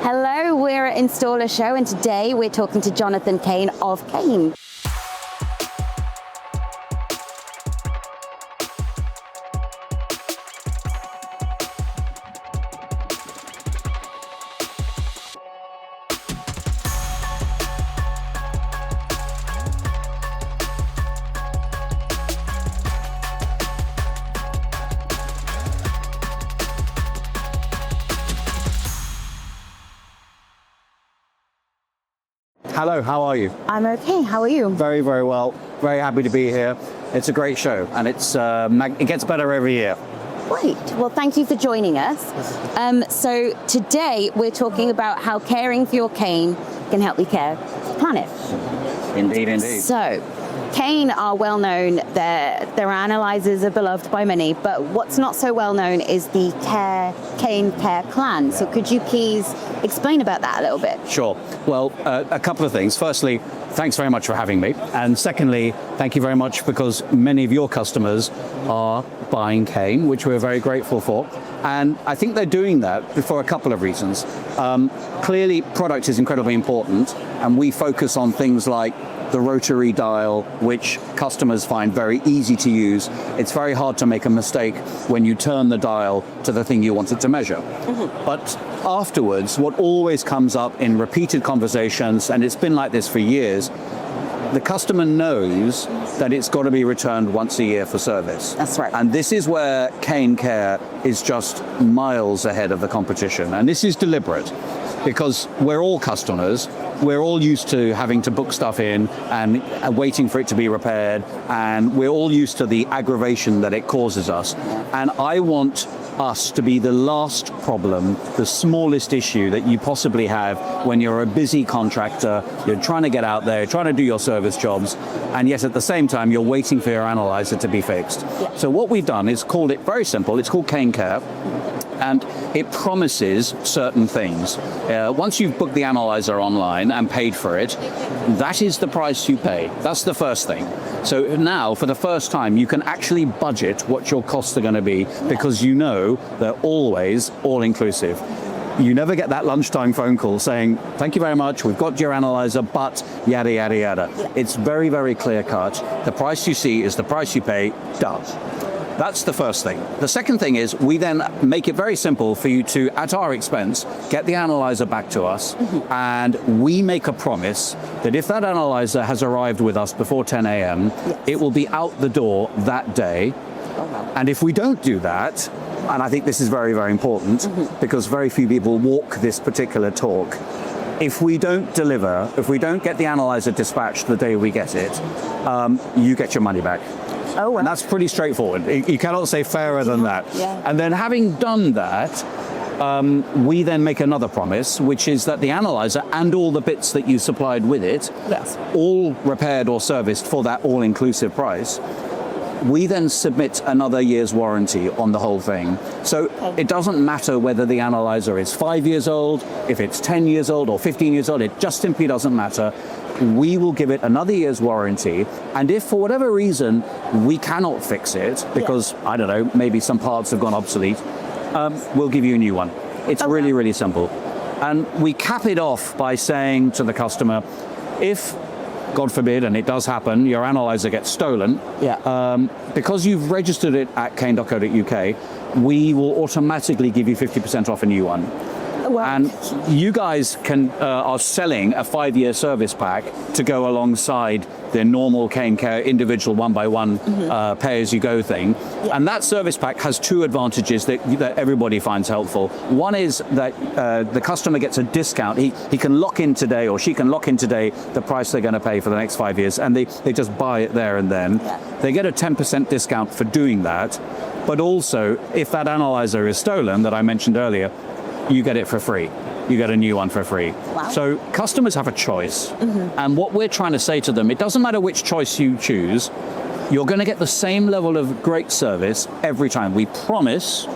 Hello, we're at Installer Show and today we're talking to Jonathan Kane of Kane. Hello, how are you? I'm okay, how are you? Very, very well. Very happy to be here. It's a great show and it gets better every year. Great, well thank you for joining us. So today we're talking about how caring for your cane can help you care for the planet. Indeed, indeed. So, Kane are well known, their analyzers are beloved by many, but what's not so well known is the Kane Care plan. So could you please explain about that a little bit? Sure. Well, a couple of things. Firstly, thanks very much for having me. And secondly, thank you very much because many of your customers are buying Kane, which we're very grateful for. And I think they're doing that for a couple of reasons. Clearly, product is incredibly important, and we focus on things like the rotary dial, which customers find very easy to use. It's very hard to make a mistake when you turn the dial to the thing you want it to measure. Mm-hmm. But afterwards, what always comes up in repeated conversations, and it's been like this for years, the customer knows that it's got to be returned once a year for service. That's right. And this is where Kane Care is just miles ahead of the competition. And this is deliberate because we're all customers. We're all used to having to book stuff in and waiting for it to be repaired. And we're all used to the aggravation that it causes us. And I want us to be the last problem, the smallest issue that you possibly have when you're a busy contractor, you're trying to get out there, trying to do your service jobs, and yet at the same time you're waiting for your analyzer to be fixed. Yeah. So what we've done is called it very simple, it's called Kane Care, and it promises certain things. Once you've booked the analyzer online and paid for it, that is the price you pay. That's the first thing. So now, for the first time, you can actually budget what your costs are going to be because you know they're always all-inclusive. You never get that lunchtime phone call saying, thank you very much, we've got your analyzer, but yada, yada, yada. It's very, very clear-cut. The price you see is the price you pay, done. That's the first thing. The second thing is we then make it very simple for you to, at our expense, get the analyzer back to us, mm-hmm. and we make a promise that if that analyzer has arrived with us before 10 a.m., yes. it will be out the door that day. Oh, wow. And if we don't do that, and I think this is very, very important, mm-hmm. because very few people walk this particular talk, if we don't deliver, if we don't get the analyzer dispatched the day we get it, you get your money back. Oh, wow. And that's pretty straightforward. You cannot say fairer than that. Yeah. And then having done that, we then make another promise, which is that the analyzer and all the bits that you supplied with it, yes. all repaired or serviced for that all-inclusive price, we then submit another year's warranty on the whole thing. So it doesn't matter whether the analyzer is 5 years old, if it's 10 years old or 15 years old, it just simply doesn't matter. We will give it another year's warranty, and if for whatever reason we cannot fix it, because, I don't know, maybe some parts have gone obsolete, we'll give you a new one. It's okay. Really, really simple. And we cap it off by saying to the customer, if, God forbid, and it does happen, your analyzer gets stolen, because you've registered it at kane.co.uk, we will automatically give you 50% off a new one. Wow. And you guys are selling a 5-year service pack to go alongside the normal Kane Care individual one-by-one mm-hmm. Pay-as-you-go thing. Yeah. And that service pack has two advantages that everybody finds helpful. One is that the customer gets a discount. He can lock in today, or she can lock in today, the price they're going to pay for the next 5 years, and they just buy it there and then. Yeah. They get a 10% discount for doing that. But also, if that analyzer is stolen, that I mentioned earlier, you get it for free. You get a new one for free. Wow. So customers have a choice. Mm-hmm. And what we're trying to say to them, it doesn't matter which choice you choose, you're going to get the same level of great service every time. We promise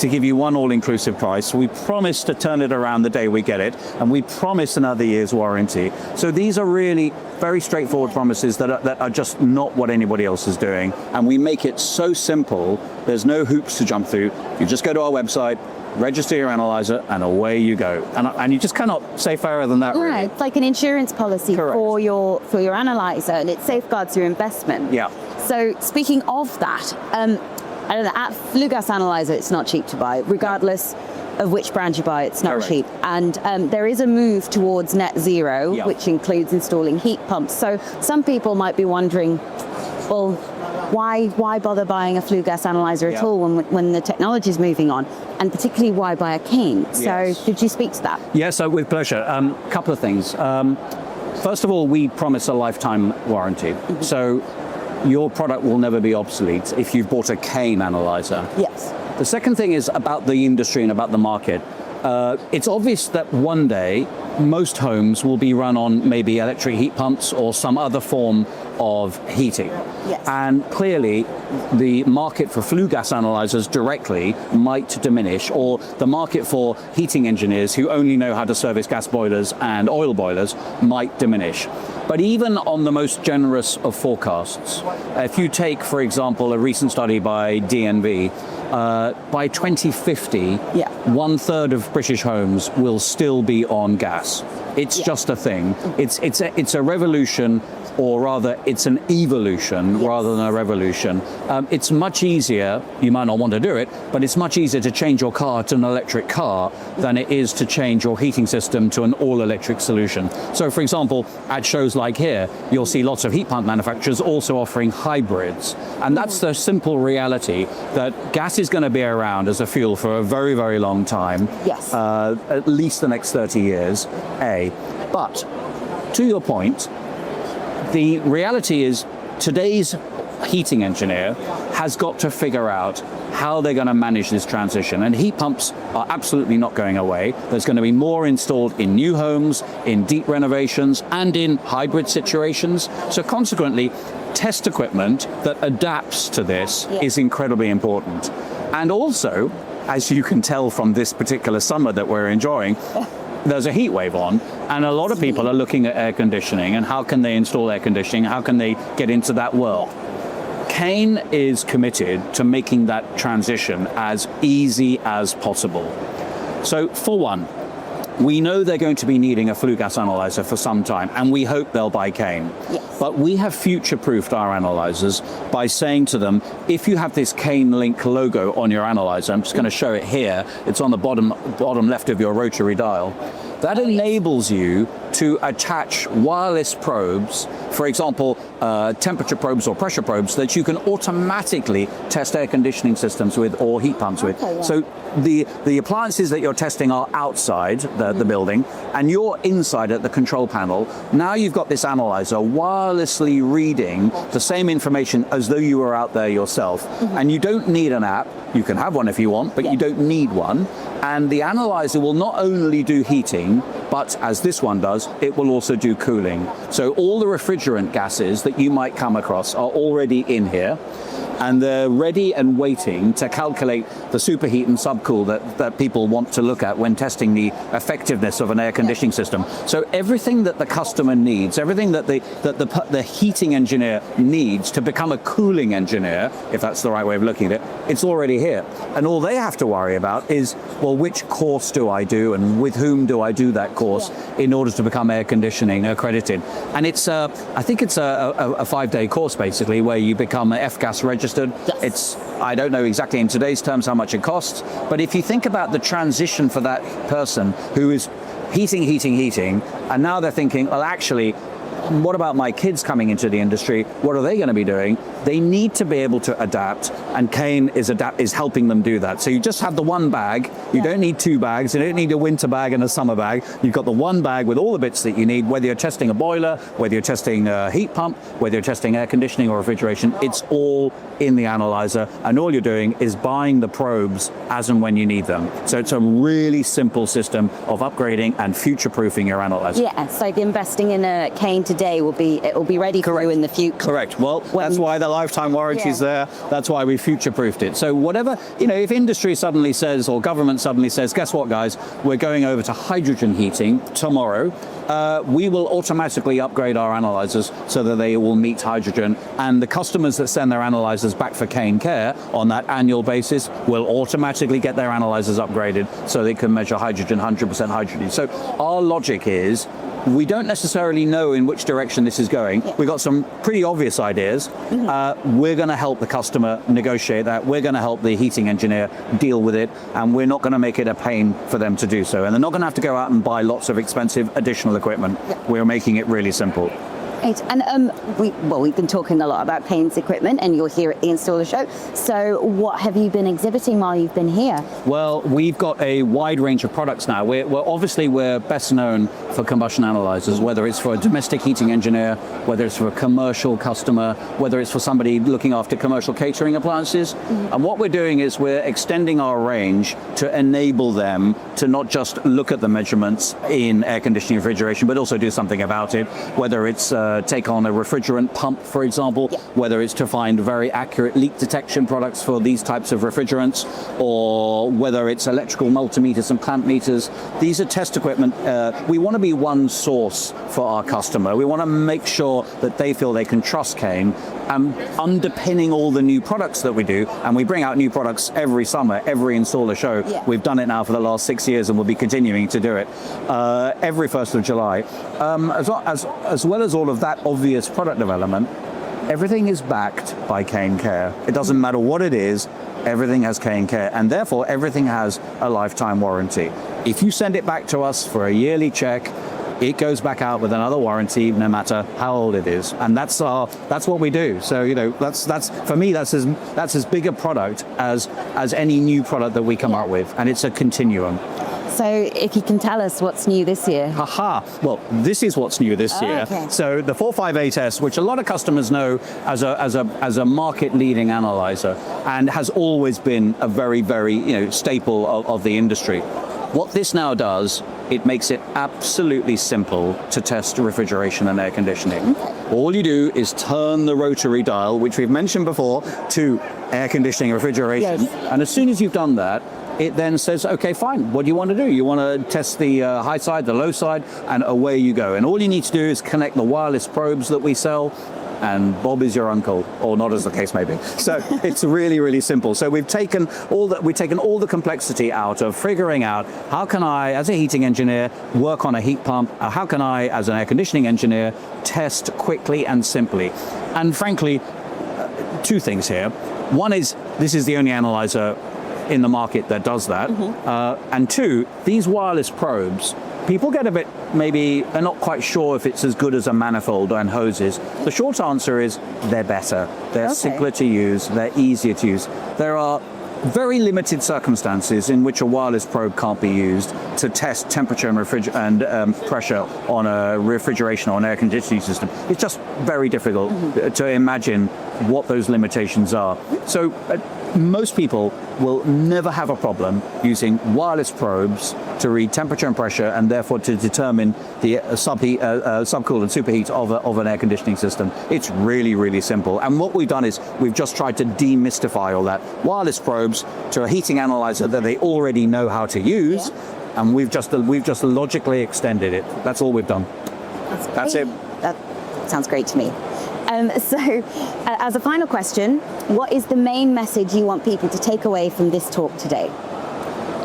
to give you one all-inclusive price. We promise to turn it around the day we get it, and we promise another year's warranty. So these are really very straightforward promises that are just not what anybody else is doing. And we make it so simple, there's no hoops to jump through. You just go to our website, register your analyzer, and away you go. And you just cannot say fairer than that, Yeah, really. it's like an insurance policy Correct. for your analyzer, and it safeguards your investment. Yeah. So speaking of that, I don't know, at Flue Gas Analyzer, it's not cheap to buy, regardless of which brand you buy, it's not Correct. cheap. And there is a move towards net zero, Yeah. which includes installing heat pumps. So some people might be wondering, well, why bother buying a Flue Gas Analyzer at Yeah. all when the technology is moving on? And particularly, why buy a Kane? So Yes. did you speak to that? Yes, with pleasure. Couple of things. First of all, we promise a lifetime warranty. So your product will never be obsolete if you've bought a Kane analyzer. Yes. The second thing is about the industry and about the market. It's obvious that one day most homes will be run on maybe electric heat pumps or some other form of heating. Yes. And clearly the market for flue gas analyzers directly might diminish, or the market for heating engineers who only know how to service gas boilers and oil boilers might diminish. But even on the most generous of forecasts, if you take, for example, a recent study by DNV, by 2050, Yeah. 1/3 of British homes will still be on gas. It's just a thing. It's a revolution, or rather, it's an evolution rather than a revolution. It's much easier. You might not want to do it, but it's much easier to change your car to an electric car than it is to change your heating system to an all-electric solution. So, for example, at shows like here, you'll see lots of heat pump manufacturers also offering hybrids, and that's the simple reality that gas is going to be around as a fuel for a very, very long time. Yes. At least the next 30 years. But to your point, the reality is today's heating engineer has got to figure out how they're going to manage this transition. And heat pumps are absolutely not going away. There's going to be more installed in new homes, in deep renovations, and in hybrid situations. So consequently, test equipment that adapts to this is incredibly important. And also, as you can tell from this particular summer that we're enjoying, there's a heat wave on, and a lot of people are looking at air conditioning and how can they install air conditioning, how can they get into that world. Kane is committed to making that transition as easy as possible. So for one, we know they're going to be needing a flue gas analyzer for some time, and we hope they'll buy Kane. Yes. But we have future-proofed our analyzers by saying to them, if you have this Kane Link logo on your analyzer, I'm just going to show it here, it's on the bottom left of your rotary dial, that enables you to attach wireless probes, for example, temperature probes or pressure probes, that you can automatically test air conditioning systems with or heat pumps with. Okay, yeah. So the appliances that you're testing are outside the building, and you're inside at the control panel. Now you've got this analyzer wirelessly reading the same information as though you were out there yourself. And you don't need an app. You can have one if you want, but you don't need one. And the analyzer will not only do heating, but as this one does, it will also do cooling. So all the refrigerant gases that you might come across are already in here, and they're ready and waiting to calculate the superheat and subcool that people want to look at when testing the effectiveness of an air conditioning system. So everything that the customer needs, everything that the heating engineer needs to become a cooling engineer, if that's the right way of looking at it, it's already here. And all they have to worry about is, well, which course do I do and with whom do I do that course in order to become air conditioning accredited? And it's I think it's a 5-day course basically where you become F-gas registered. It's, I don't know exactly in today's terms how much it costs, but if you think about the transition for that person who is heating, and now they're thinking, well, actually, what about my kids coming into the industry? What are they going to be doing? They need to be able to adapt, and Kane is helping them do that. So you just have the one bag. You don't need two bags. You don't need a winter bag and a summer bag. You've got the one bag with all the bits that you need, whether you're testing a boiler, whether you're testing a heat pump, whether you're testing air conditioning or refrigeration. It's all in the analyzer, and all you're doing is buying the probes as and when you need them. So it's a really simple system of upgrading and future-proofing your analyzer. Yeah, it's like investing in a Kane Kane today will be ready for you in the future. Correct. Well, that's why the lifetime warranty is there. That's why we future-proofed it. So whatever, if industry suddenly says, or government suddenly says, guess what, guys, we're going over to hydrogen heating tomorrow, we will automatically upgrade our analyzers so that they will meet hydrogen. And the customers that send their analyzers back for Kane Care on that annual basis will automatically get their analyzers upgraded so they can measure hydrogen, 100% hydrogen. So our logic is, we don't necessarily know in which direction this is going. We've got some pretty obvious ideas. We're going to help the customer negotiate that. We're going to help the heating engineer deal with it, and we're not going to make it a pain for them to do so. And they're not going to have to go out and buy lots of expensive additional equipment. We're making it really simple. Right. And we've been talking a lot about Kane's equipment, and you're here at the Installer Show. So what have you been exhibiting while you've been here? Well, we've got a wide range of products now. We're best known for combustion analyzers, whether it's for a domestic heating engineer, whether it's for a commercial customer, whether it's for somebody looking after commercial catering appliances. And what we're doing is we're extending our range to enable them to not just look at the measurements in air conditioning refrigeration, but also do something about it, whether it's take on a refrigerant pump, for example, whether it's to find very accurate leak detection products for these types of refrigerants, or whether it's electrical multimeters and plant meters. These are test equipment. We want to be one source for our customer. We want to make sure that they feel they can trust Kane, underpinning all the new products that we do. And we bring out new products every summer, every Installer Show. We've done it now for the last 6 years, and we'll be continuing to do it every 1st of July. As well as all of that obvious product development, everything is backed by Kane Care. It doesn't matter what it is, everything has Kane Care, and therefore everything has a lifetime warranty. If you send it back to us for a yearly check, it goes back out with another warranty, no matter how old it is, and that's what we do. So that's for me, that's as big a product as any new product that we come up with, and it's a continuum. So if you can tell us what's new this year. Well, this is what's new this year. Okay. So the 458S, which a lot of customers know as a market-leading analyzer, and has always been a very, very staple of the industry. What this now does, it makes it absolutely simple to test refrigeration and air conditioning. All you do is turn the rotary dial, which we've mentioned before, to air conditioning, refrigeration. And as soon as you've done that, it then says, okay, fine, what do you want to do? You want to test the high side, the low side, and away you go. And all you need to do is connect the wireless probes that we sell, and Bob is your uncle, or not, as the case may be. So it's really, really simple. So we've taken all the complexity out of figuring out, how can I, as a heating engineer, work on a heat pump? How can I, as an air conditioning engineer, test quickly and simply? And frankly, two things here. One is, this is the only analyzer in the market that does that. And two, these wireless probes, people get a bit, maybe they're not quite sure if it's as good as a manifold and hoses. The short answer is they're better. They're simpler to use. They're easier to use. There are very limited circumstances in which a wireless probe can't be used to test temperature and pressure on a refrigeration or an air conditioning system. It's just very difficult to imagine what those limitations are. So most people will never have a problem using wireless probes to read temperature and pressure, and therefore to determine the subcool and superheat of an air conditioning system. It's really, really simple. And what we've done is we've just tried to demystify all that. Wireless probes to a heating analyzer that they already know how to use, and we've just logically extended it. That's all we've done. That's it. That sounds great to me. As a final question, what is the main message you want people to take away from this talk today?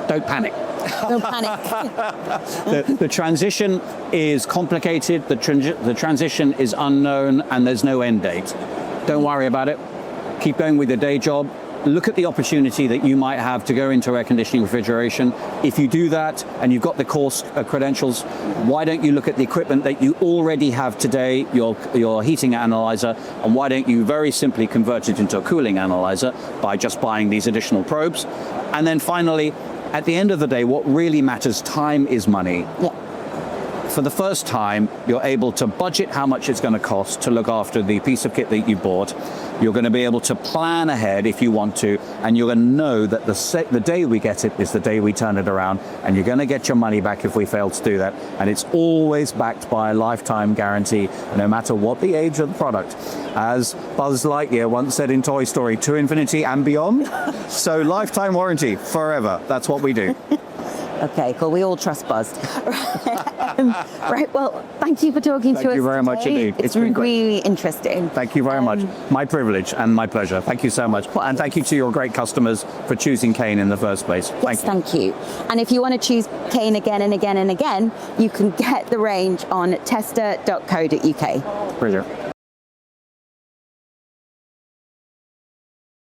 Don't panic. Don't panic. The transition is complicated, the transition is unknown, and there's no end date. Don't worry about it. Keep going with your day job. Look at the opportunity that you might have to go into air conditioning refrigeration. If you do that and you've got the course credentials, why don't you look at the equipment that you already have today, your heating analyzer, and why don't you very simply convert it into a cooling analyzer by just buying these additional probes? And then finally, at the end of the day, what really matters, time is money. for the first time, you're able to budget how much it's going to cost to look after the piece of kit that you bought. You're going to be able to plan ahead if you want to, and you're going to know that the day we get it is the day we turn it around, and you're going to get your money back if we fail to do that. And it's always backed by a lifetime guarantee, no matter what the age of the product. As Buzz Lightyear once said in Toy Story, to infinity and beyond. So lifetime warranty, forever. That's what we do. Okay, cool. We all trust Buzz. Right, well, thank you for talking to us. Thank you very much today. indeed. It's been really interesting. Thank you very much. My privilege and my pleasure. Thank you so much. And thank you to your great customers for choosing Kane in the first place. Thank you. And if you want to choose Kane again and again and again, you can get the range on tester.co.uk. Brilliant.